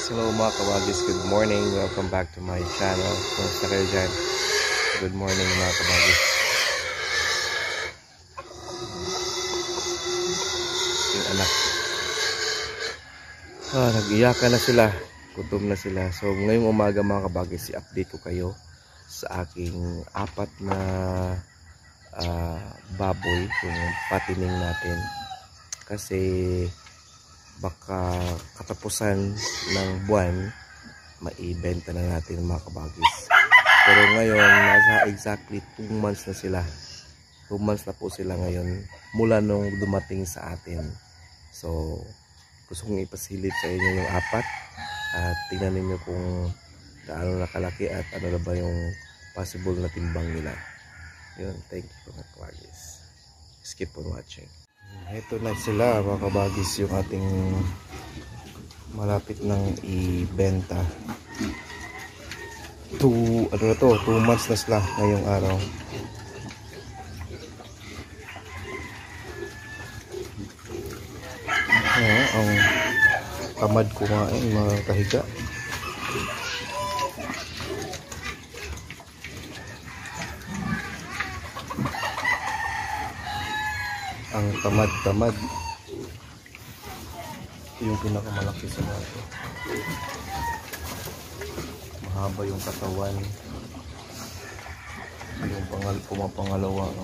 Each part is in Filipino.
hello mga kabagis, good morning, welcome back to my channel. Kumusta kayo dyan? Good morning mga kabagis. Yung anak nag-iyakan na sila, gutom na sila. So ngayong umaga mga kabagis, i-update ko kayo sa aking apat na baboy, yung patining natin. Kasi baka katapusan ng buwan maibenta na natin mga kabagis. Pero ngayon nasa exactly 2 months na sila. 2 months na po sila ngayon mula nung dumating sa atin. So gusto kong ipasilip sa inyo yung apat at tingnan niyo kung gaano nakalaki at ano na ba yung possible na timbang nila. Yun, thank you mga kabagis. Skip on watching. Ito na sila mga kabagis, yung ating malapit nang ibenta. 2 months na sila ngayong araw. Ang tamad kumain mga kahiga. Ang tamad-tamad. Yung pinakamalaki sa nato. Mahaba yung katawan. Yung pumapangalawa, no?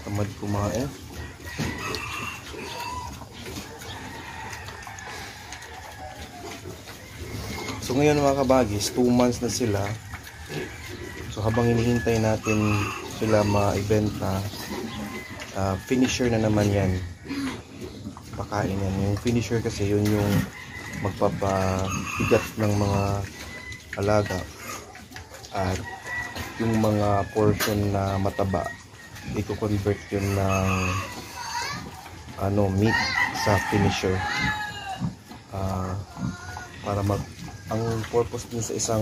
Tamad kumain. So ngayon mga kabagis, 2 months na sila. So habang hinihintay natin sila maibenta, finisher na naman yan. Pakain yan. Yung finisher kasi yun yung magpapabigat ng mga alaga. At yung mga portion na mataba, i-convert yun ng meat sa finisher. Para ang purpose din sa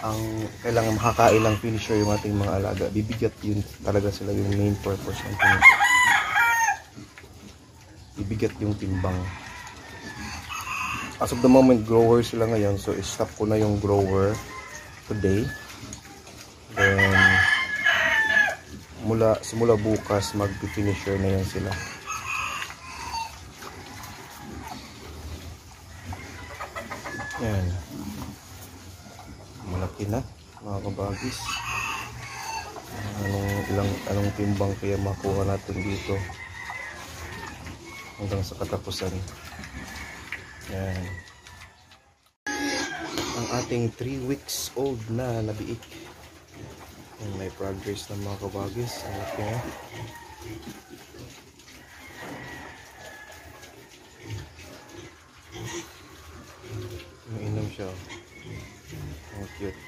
ang kailangan makakain ng finisher yung ating mga alaga, bibigat yun talaga sila, yung main purpose ng finisher. Bibigat yung timbang. As of the moment, grower sila ngayon, so i-stop ko na yung grower today. Then simula bukas mag-finisher na yan sila. Yan. Malaki na mga kabagis. Anong timbang kaya makuha natin dito hanggang sa katapusan. Yan. Ang ating 3 weeks old na nabiik. Yan, may progress na mga kabagis. Okay. Mainom siya. Oh, cute.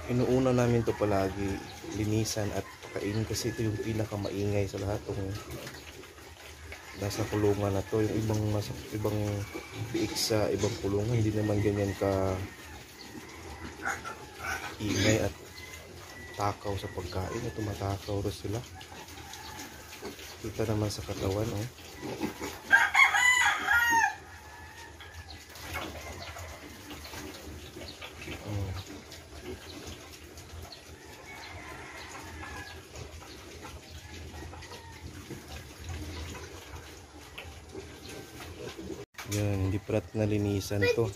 Inuuna namin to palagi, linisan at pakain, kasi ito yung pinakamaingay sa lahat. Nasa kulungan na to. Yung ibang biik sa ibang kulungan, hindi naman ganyan ka ingay at takaw sa pagkain. Ito matakaw rin sila. Kita naman sa katawan, oh. Yan, hindi pa nalinisan to.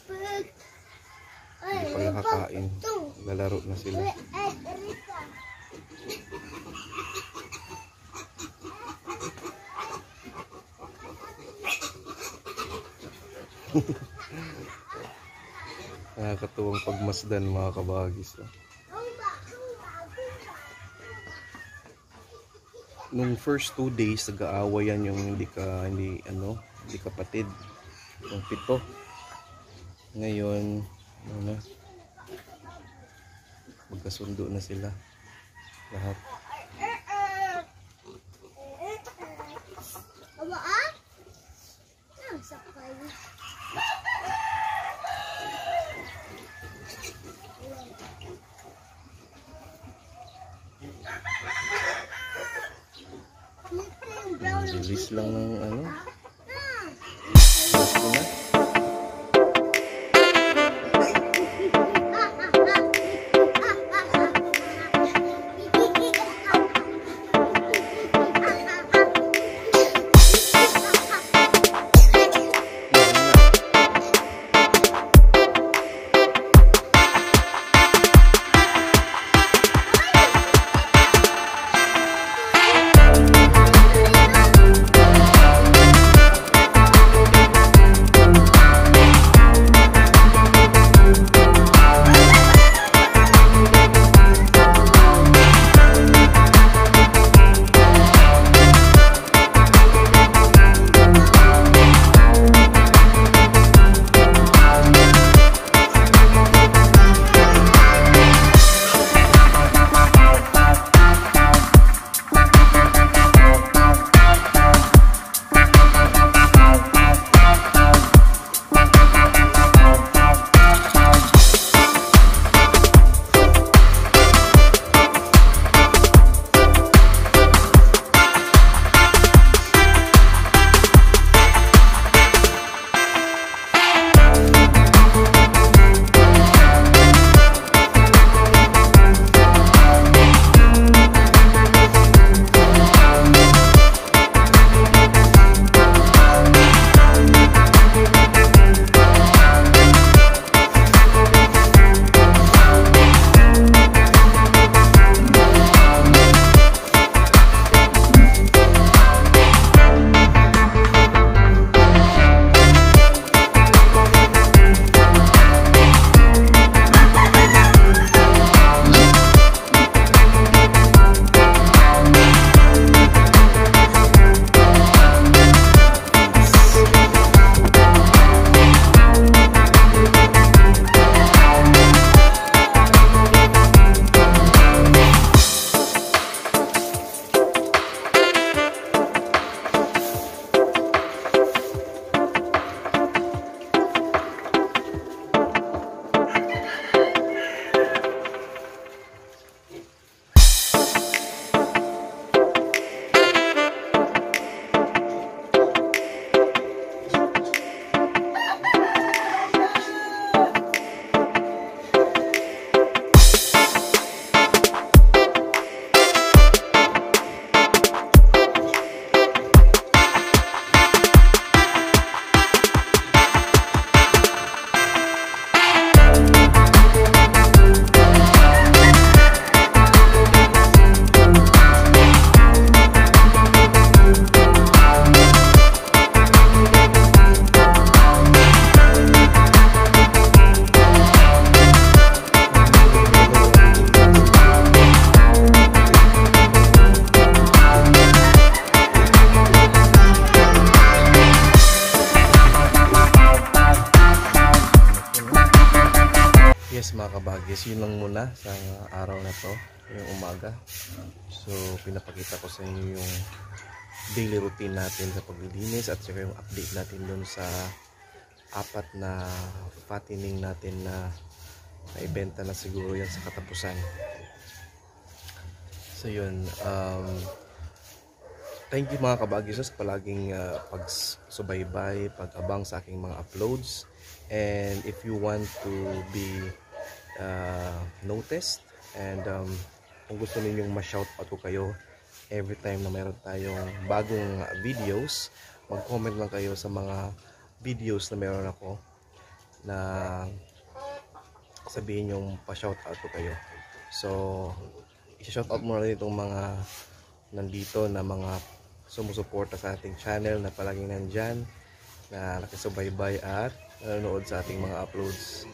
Hindi pa nakakain. Lalaro na sila. Nakakatuwang pagmasdan mga kabagis. Nung first 2 days nag-aaway yan yung hindi kapatid. Yung 7. Ngayon magkasundo na sila lahat. Bilis lang ng ano. Gusto na. Yes mga kabagis, yun lang muna sa araw na to, yung umaga. So pinapakita ko sa inyo yung daily routine natin sa paglilinis at saka yung update natin dun sa apat na fattening natin na naibenta na siguro yan sa katapusan. So yun, thank you mga kabagis sa palaging pagsubaybay, pag-abang sa aking mga uploads. And if you want to be noticed and kung gusto ninyong ma-shoutout ko kayo every time na mayroon tayong bagong videos, mag-comment lang kayo sa mga videos na meron ako na sabihin yung pa-shoutout ko kayo. So i-shoutout muna rin itong mga nandito na mga sumusuporta sa ating channel na palaging nandyan, na nakisubaybay at nanonood sa ating mga uploads.